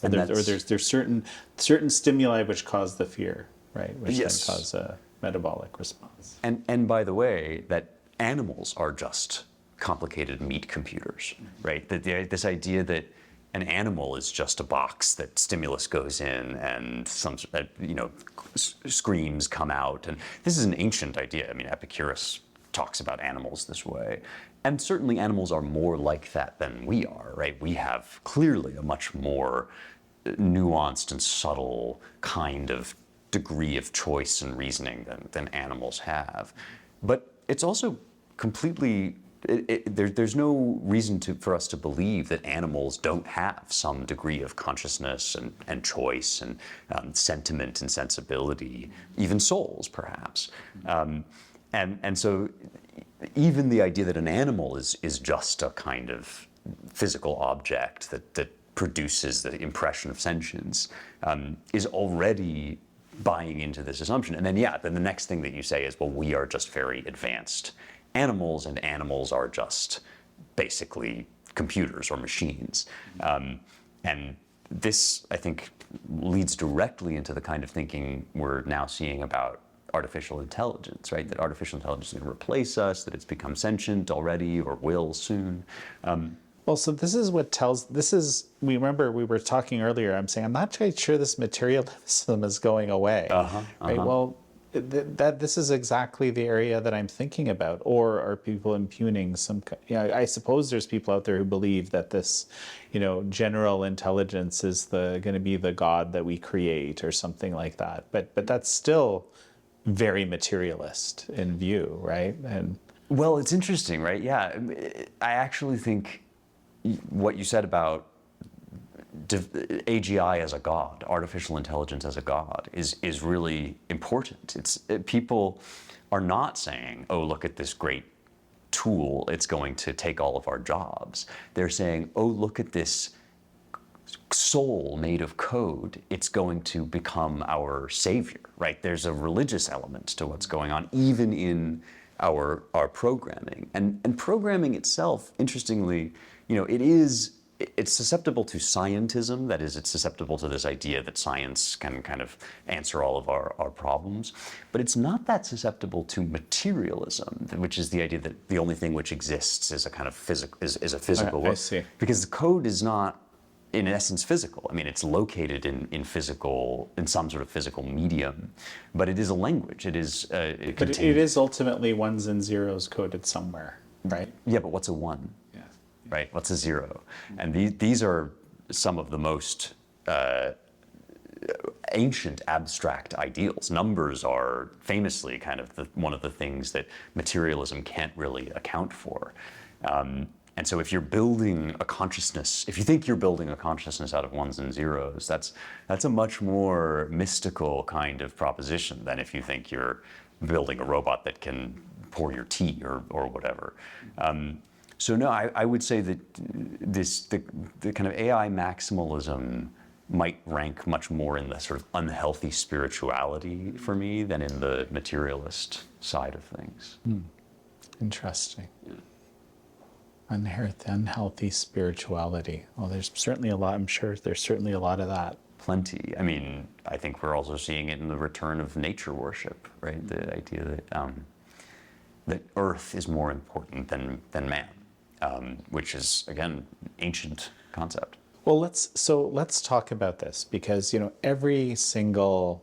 Or there's certain stimuli which cause the fear, right? Which then cause a metabolic response. And by the way, that animals are just complicated meat computers, right? This idea that an animal is just a box that stimulus goes in and screams come out. And this is an ancient idea. I mean, Epicurus talks about animals this way. And certainly animals are more like that than we are, right? We have clearly a much more nuanced and subtle kind of degree of choice and reasoning than animals have. But it's also completely, there's no reason for us to believe that animals don't have some degree of consciousness and choice and sentiment and sensibility, even souls perhaps. And so even the idea that an animal is just a kind of physical object that produces the impression of sentience is already buying into this assumption. And then the next thing that you say is, well, we are just very advanced animals, and animals are just basically computers or machines. And this, I think, leads directly into the kind of thinking we're now seeing about artificial intelligence, right? That artificial intelligence is going to replace us, that it's become sentient already or will soon. Well, so we remember we were talking earlier, I'm saying, I'm not quite sure this materialism is going away, right? Well, this is exactly the area that I'm thinking about. Or are people impugning I suppose there's people out there who believe that this, general intelligence is going to be the God that we create or something like that. But that's still very materialist in view, right? And well, it's interesting, right? Yeah, I actually think what you said about AGI as a god, artificial intelligence as a god, is really important. People are not saying, "Oh, look at this great tool; it's going to take all of our jobs." They're saying, "Oh, look at this soul made of code, it's going to become our savior," right? There's a religious element to what's going on, even in our programming. And programming itself, interestingly, it's susceptible to scientism. That is, it's susceptible to this idea that science can kind of answer all of our problems. But it's not that susceptible to materialism, which is the idea that the only thing which exists is a kind of is a physical world. I see. Because the code is not, in essence, physical. I mean, it's located in some sort of physical medium, but it is a language. It is ultimately ones and zeros coded somewhere, right? Yeah, but what's a one? Yeah. Right. What's a zero? And these are some of the most ancient abstract ideals. Numbers are famously kind of one of the things that materialism can't really account for. And so if you're building a consciousness, if you think you're building a consciousness out of ones and zeros, that's a much more mystical kind of proposition than if you think you're building a robot that can pour your tea or whatever. So no, I would say that the kind of AI maximalism might rank much more in the sort of unhealthy spirituality for me than in the materialist side of things. Interesting. Unhealthy spirituality. Well, there's certainly a lot, I'm sure there's certainly a lot of that. Plenty. I mean, I think we're also seeing it in the return of nature worship, right? The idea that that Earth is more important than man, which is, again, ancient concept. Well, let's talk about this, because every single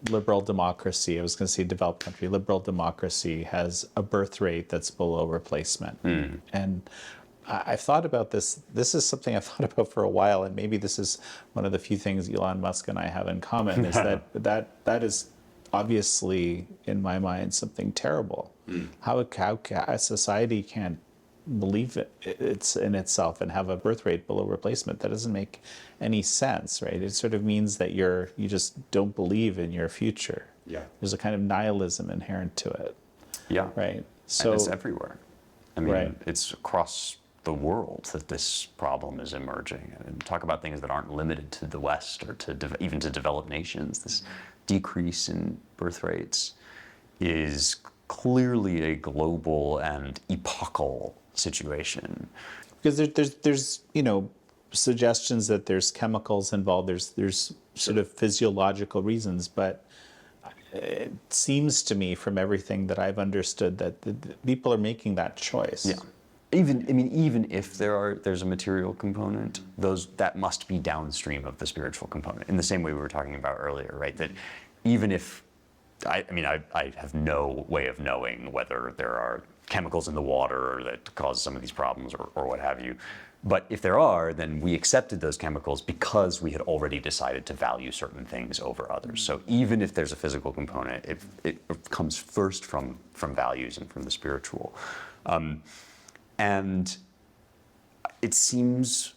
liberal democracy, I was going to say developed country, liberal democracy has a birth rate that's below replacement. And I've thought about this. This is something I've thought about for a while, and maybe this is one of the few things Elon Musk and I have in common, is that is obviously, in my mind, something terrible. How a society can't believe it's in itself and have a birth rate below replacement, that doesn't make any sense, right? It sort of means that you just don't believe in your future. Yeah. There's a kind of nihilism inherent to it. Yeah. Right. So, and it's everywhere. I mean, right. It's across the world that this problem is emerging. And talk about things that aren't limited to the West or to even to developed nations. This decrease in birth rates is clearly a global and epochal situation. Because there's suggestions that there's chemicals involved, there's sort of physiological reasons, but it seems to me from everything that I've understood that the people are making that choice. Yeah. Even if there's a material component, that must be downstream of the spiritual component. In the same way we were talking about earlier, right? That even if I have no way of knowing whether there are chemicals in the water that cause some of these problems or what have you. But if there are, then we accepted those chemicals because we had already decided to value certain things over others. So even if there's a physical component, it comes first from values and from the spiritual. And it seems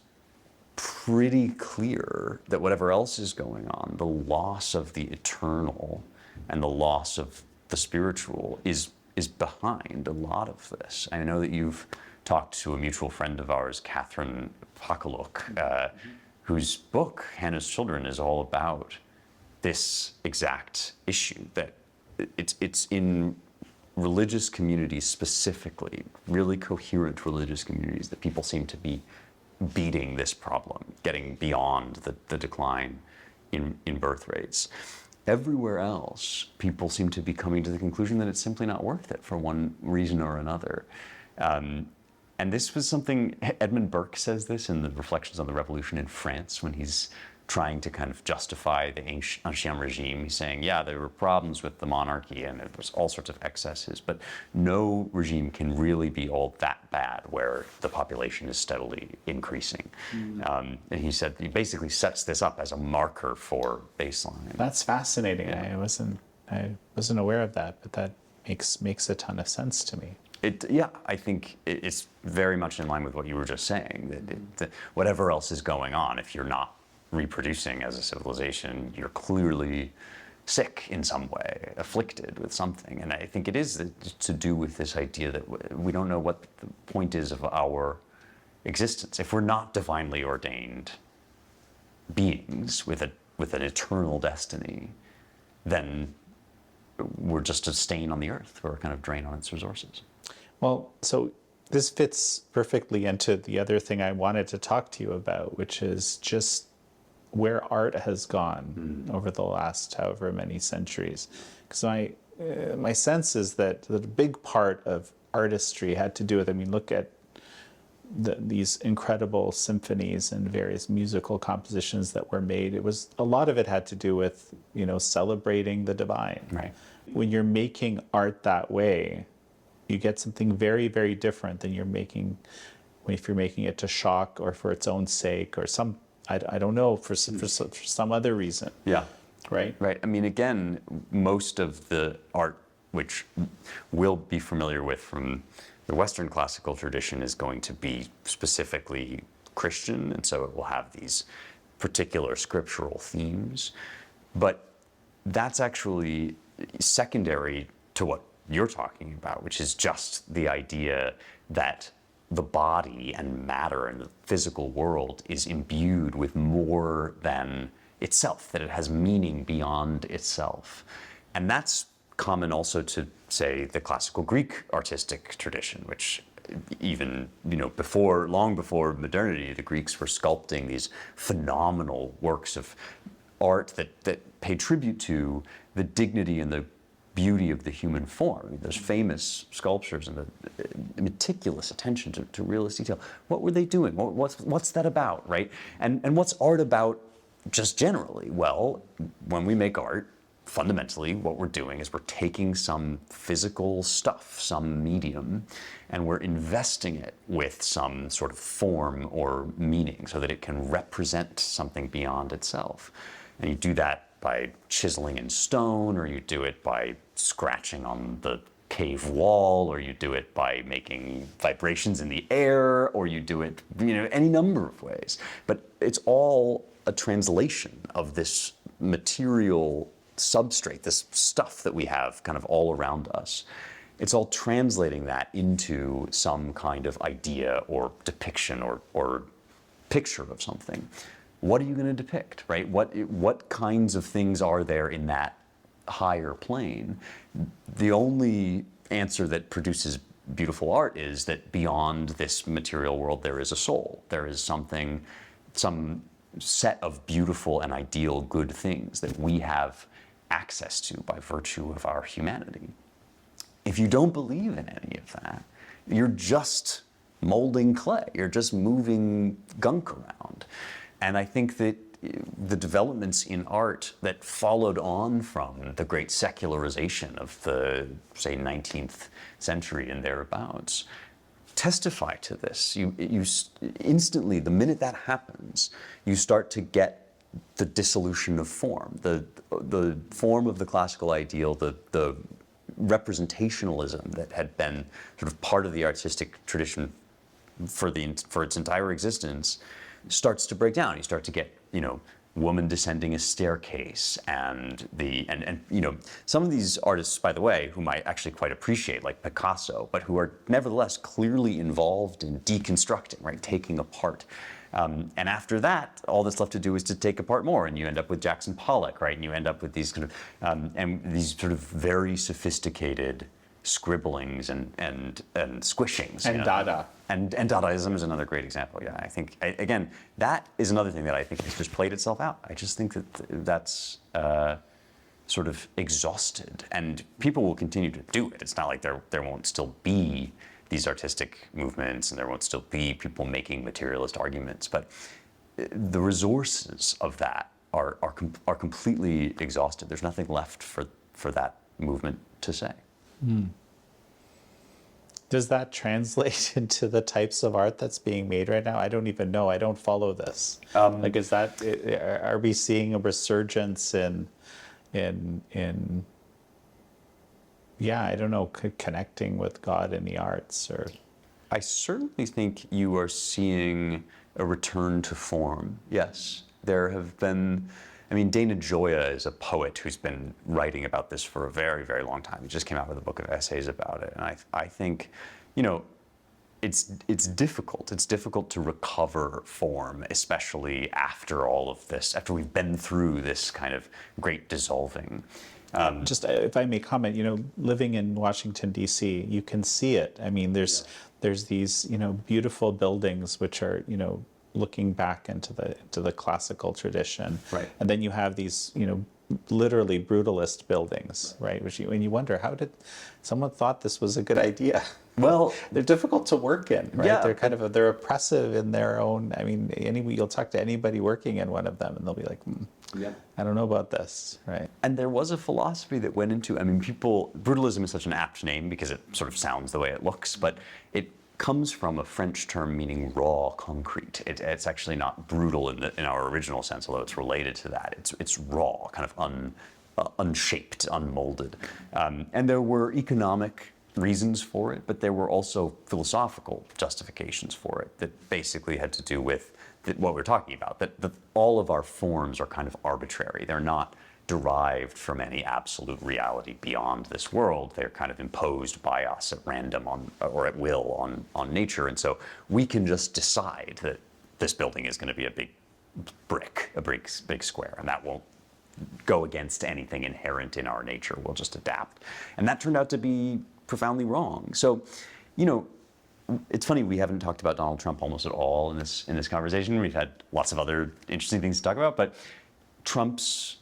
pretty clear that whatever else is going on, the loss of the eternal and the loss of the spiritual is behind a lot of this. I know that you've talked to a mutual friend of ours, Catherine Pakaluk, whose book, Hannah's Children, is all about this exact issue, that it's in religious communities specifically, really coherent religious communities, that people seem to be beating this problem, getting beyond the decline in birth rates. Everywhere else, people seem to be coming to the conclusion that it's simply not worth it for one reason or another. And this was something, Edmund Burke says this in the Reflections on the Revolution in France, when he's trying to kind of justify the Ancien regime. He's saying, yeah, there were problems with the monarchy and there was all sorts of excesses, but no regime can really be all that bad where the population is steadily increasing. And he said he basically sets this up as a marker for baseline. That's fascinating. Yeah. I wasn't aware of that, but that makes a ton of sense to me. I think it's very much in line with what you were just saying, that whatever else is going on, if you're not reproducing as a civilization, you're clearly sick in some way, afflicted with something. And I think it is to do with this idea that we don't know what the point is of our existence. If we're not divinely ordained beings with an eternal destiny, then we're just a stain on the earth. We're a kind of drain on its resources. Well, so this fits perfectly into the other thing I wanted to talk to you about, which is just where art has gone over the last however many centuries. Because my sense is that a big part of artistry had to do with, look at these incredible symphonies and various musical compositions that were made. A lot of it had to do with, celebrating the divine. Right. When you're making art that way, you get something very, very different than if you're making it to shock or for its own sake or I don't know, for some other reason. Yeah. Right? Right. Again, most of the art which we'll be familiar with from the Western classical tradition, is going to be specifically Christian, and so it will have these particular scriptural themes. But that's actually secondary to what you're talking about, which is just the idea that the body and matter and the physical world is imbued with more than itself, that it has meaning beyond itself. And that's common also to, say, the classical Greek artistic tradition, which even, long before modernity, the Greeks were sculpting these phenomenal works of art that pay tribute to the dignity and the beauty of the human form. I mean, there's famous sculptures and the meticulous attention to realist detail. What were they doing? What's that about, right? And what's art about just generally? Well, when we make art, fundamentally what we're doing is we're taking some physical stuff, some medium, and we're investing it with some sort of form or meaning so that it can represent something beyond itself. And you do that by chiseling in stone, or you do it by scratching on the cave wall, or you do it by making vibrations in the air, or you do it, any number of ways. But it's all a translation of this material substrate, this stuff that we have kind of all around us. It's all translating that into some kind of idea or depiction or picture of something. What are you going to depict, right? What kinds of things are there in that higher plane? The only answer that produces beautiful art is that beyond this material world there is a soul. There is something, some set of beautiful and ideal good things that we have access to by virtue of our humanity. If you don't believe in any of that, you're just molding clay. You're just moving gunk around. And I think that the developments in art that followed on from the great secularization of the, say, 19th century and thereabouts testify to this. You instantly, the minute that happens, you start to get the dissolution of form, the form of the classical ideal, the representationalism that had been sort of part of the artistic tradition for its entire existence starts to break down. You start to get, woman descending a staircase, and some of these artists, by the way, whom I actually quite appreciate, like Picasso, but who are nevertheless clearly involved in deconstructing, right, taking apart. And after that, all that's left to do is to take apart more, and you end up with Jackson Pollock, right? And you end up with these kind of and these sort of very sophisticated scribblings and squishings. And Dada. And Dadaism is another great example. Yeah, I think again that is another thing that I think has just played itself out. I just think that that's sort of exhausted, and people will continue to do it. It's not like there won't still be these artistic movements, and there won't still be people making materialist arguments, but the resources of that are completely exhausted. There's nothing left for that movement to say. Does that translate into the types of art that's being made right now? I don't even know. I don't follow this. Is that, are we seeing a resurgence in I don't know, connecting with God in the arts? Or I certainly think you are seeing a return to form. Yes, there have been. I mean, Dana Gioia is a poet who's been writing about this for a very, very long time. He just came out with a book of essays about it, and I think, it's difficult. It's difficult to recover form, especially after all of this, after we've been through this kind of great dissolving. Just if I may comment, living in Washington, D.C., you can see it. I mean, there's these, beautiful buildings which are, looking back into the classical tradition. Right. And then you have these, literally brutalist buildings, right? And you wonder, how did someone thought this was a good idea? Well, they're difficult to work in, right? Yeah. They're oppressive in their own. I mean, you'll talk to anybody working in one of them, and they'll be like, I don't know about this, right? And there was a philosophy that went into, brutalism is such an apt name because it sort of sounds the way it looks, but it comes from a French term meaning raw concrete. It's actually not brutal in our original sense, although it's related to that. It's raw, kind of unshaped, unmolded. And there were economic reasons for it, but there were also philosophical justifications for it that basically had to do with what we're talking about, that all of our forms are kind of arbitrary. They're not derived from any absolute reality beyond this world. They're kind of imposed by us at random or at will on nature. And so we can just decide that this building is going to be a big brick, a big square, and that won't go against anything inherent in our nature. We'll just adapt. And that turned out to be profoundly wrong. So, it's funny, we haven't talked about Donald Trump almost at all in this conversation. We've had lots of other interesting things to talk about, but Trump's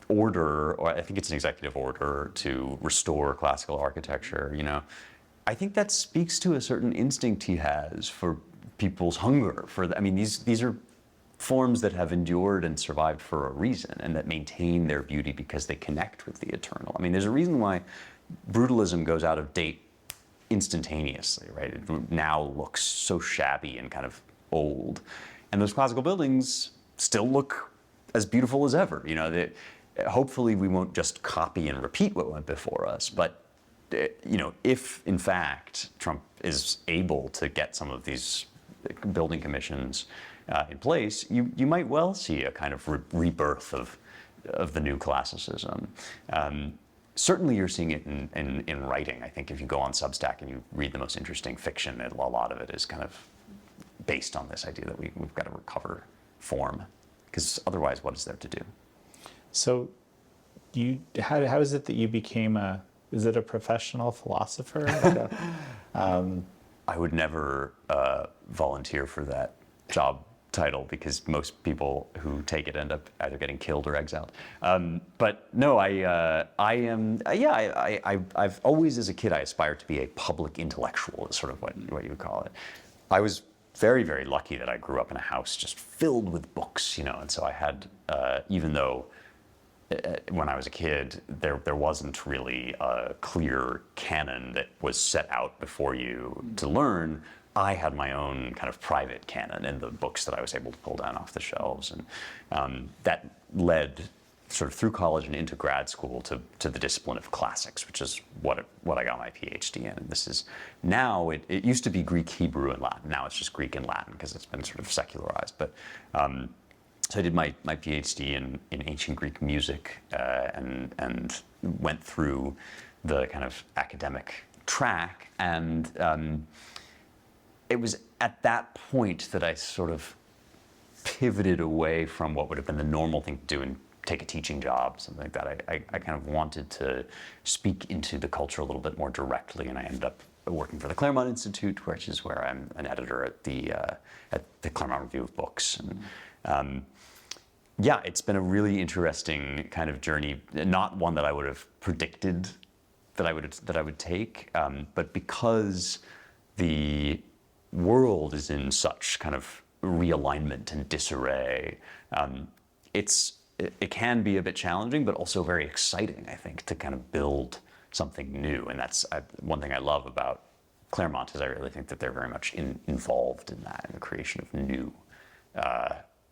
order, or I think it's an executive order to restore classical architecture, I think that speaks to a certain instinct he has for people's hunger for these are forms that have endured and survived for a reason, and that maintain their beauty because they connect with the eternal. There's a reason why brutalism goes out of date instantaneously, right? It now looks so shabby and kind of old, and those classical buildings still look as beautiful as ever. Hopefully we won't just copy and repeat what went before us, but if in fact Trump is able to get some of these building commissions in place, you might well see a kind of rebirth of the new classicism. Certainly you're seeing it in writing. I think if you go on Substack and you read the most interesting fiction, a lot of it is kind of based on this idea that we've got to recover form, because otherwise what is there to do? So how is it that you became is it a professional philosopher? I would never volunteer for that job title, because most people who take it end up either getting killed or exiled. But no, I've always, as a kid, I aspired to be a public intellectual, is sort of what you would call it. I was very, very lucky that I grew up in a house just filled with books, and so I had, even though when I was a kid, there wasn't really a clear canon that was set out before you to learn. I had my own kind of private canon in the books that I was able to pull down off the shelves, and that led sort of through college and into grad school to the discipline of classics, which is what I got my PhD in. And this is now, it used to be Greek, Hebrew, and Latin. Now it's just Greek and Latin because it's been sort of secularized. But so I did my PhD in ancient Greek music and went through the kind of academic track, and it was at that point that I sort of pivoted away from what would have been the normal thing to do and take a teaching job, something like that. I kind of wanted to speak into the culture a little bit more directly, and I ended up working for the Claremont Institute, which is where I'm an editor at the Claremont Review of Books. And yeah, it's been a really interesting kind of journey, not one that I would have predicted that I would take, but because the world is in such kind of realignment and disarray, it can be a bit challenging, but also very exciting, I think, to kind of build something new. And that's one thing I love about Claremont, is I really think that they're very much involved in that, in the creation of new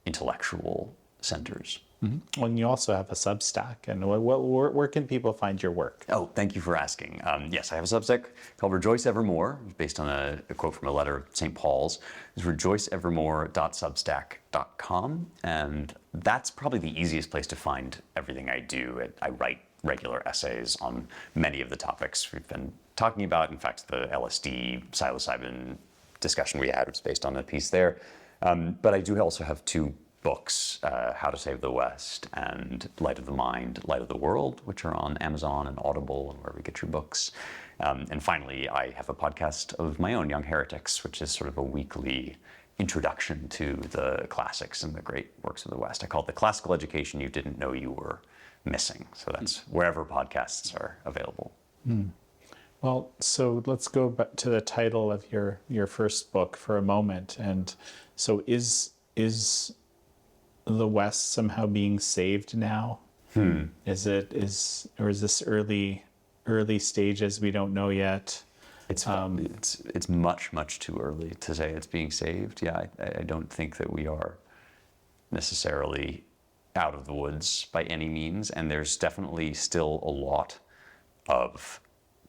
intellectual centers. Mm-hmm. Well, and you also have a Substack, and where can people find your work? Oh, thank you for asking. Yes, I have a Substack called Rejoice Evermore, based on a quote from a letter of St. Paul's. It's rejoiceevermore.substack.com, and that's probably the easiest place to find everything I do. I write regular essays on many of the topics we've been talking about. In fact, the LSD psilocybin discussion we had was based on a piece there. But I do also have two books, How to Save the West and Light of the Mind, Light of the World, which are on Amazon and Audible and wherever you get your books. And finally, I have a podcast of my own, Young Heretics, which is sort of a weekly introduction to the classics and the great works of the West. I call it The Classical Education You Didn't Know You Were Missing. So that's wherever podcasts are available. Mm. Well, so let's go back to the title of your first book for a moment. And so is the West somehow being saved now? Is this early stages we don't know yet? It's much too early to say it's being saved. Yeah, I don't think that we are necessarily out of the woods by any means, and there's definitely still a lot of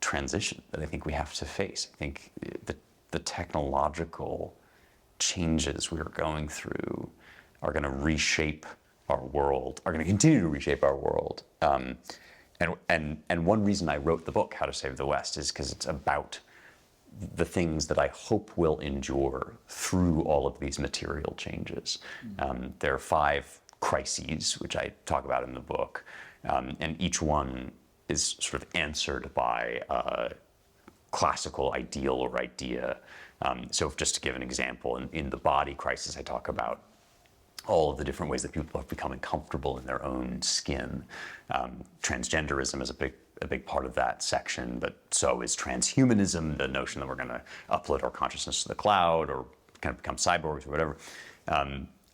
transition that I think we have to face. I think the technological changes we are going through are going to reshape our world, are going to continue to reshape our world. And one reason I wrote the book, How to Save the West, is because it's about the things that I hope will endure through all of these material changes. There are 5 crises, which I talk about in the book, and each one is sort of answered by a classical ideal or idea. So just to give an example, in the body crisis, I talk about all of the different ways that people have become comfortable in their own skin. Transgenderism is a big part of that section, but so is transhumanism, the notion that we're going to upload our consciousness to the cloud or kind of become cyborgs or whatever.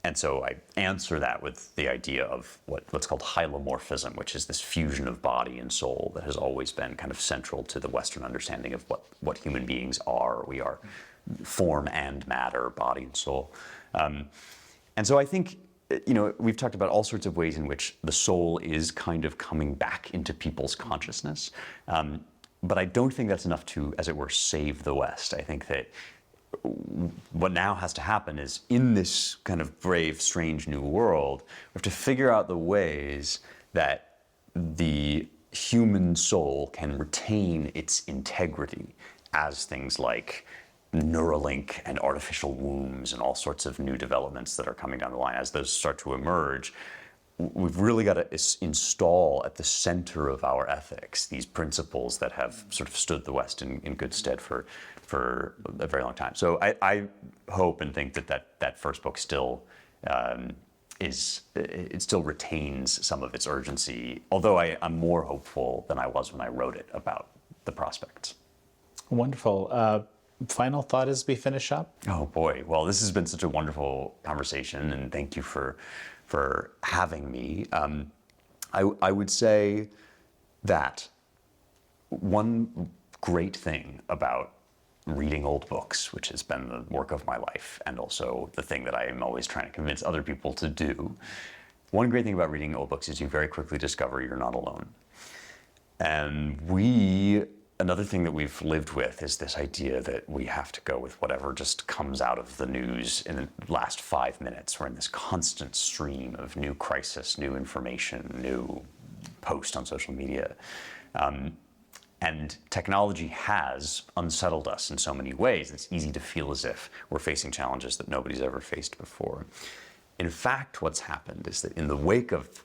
And so I answer that with the idea of what's called hylomorphism, which is this fusion of body and soul that has always been kind of central to the Western understanding of what human beings are. We are form and matter, body and soul. And so I think, we've talked about all sorts of ways in which the soul is kind of coming back into people's consciousness. But I don't think that's enough to, as it were, save the West. I think that what now has to happen is, in this kind of brave, strange new world, we have to figure out the ways that the human soul can retain its integrity as things like Neuralink and artificial wombs and all sorts of new developments that are coming down the line. As those start to emerge, we've really got to install at the center of our ethics these principles that have sort of stood the West in good stead for a very long time. So I hope and think that first book still it still retains some of its urgency, although I'm more hopeful than I was when I wrote it about the prospects. Wonderful. Final thought as we finish up? Oh boy, well, this has been such a wonderful conversation, and thank you for having me. I would say that one great thing about reading old books, which has been the work of my life, and also the thing that I am always trying to convince other people to do, one great thing about reading old books is you very quickly discover you're not alone. And another thing that we've lived with is this idea that we have to go with whatever just comes out of the news in the last 5 minutes. We're in this constant stream of new crisis, new information, new post on social media. And technology has unsettled us in so many ways. It's easy to feel as if we're facing challenges that nobody's ever faced before. In fact, what's happened is that in the wake of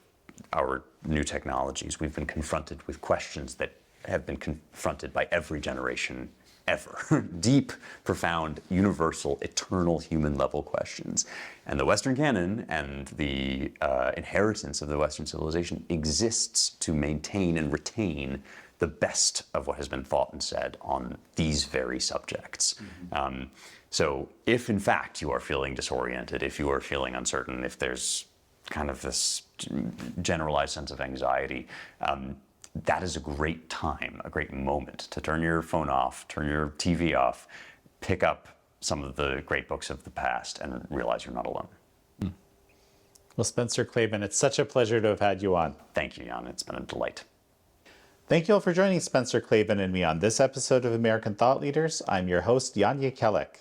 our new technologies, we've been confronted with questions that have been confronted by every generation ever. Deep, profound, universal, eternal human level questions. And the Western canon and the inheritance of the Western civilization exists to maintain and retain the best of what has been thought and said on these very subjects. So if in fact you are feeling disoriented, if you are feeling uncertain, if there's kind of this generalized sense of anxiety, that is a great time, a great moment to turn your phone off, turn your TV off, pick up some of the great books of the past and realize you're not alone. Well, Spencer Klavan, it's such a pleasure to have had you on. Thank you, Jan. It's been a delight. Thank you all for joining Spencer Klavan and me on this episode of American Thought Leaders. I'm your host, Jan Jekielek.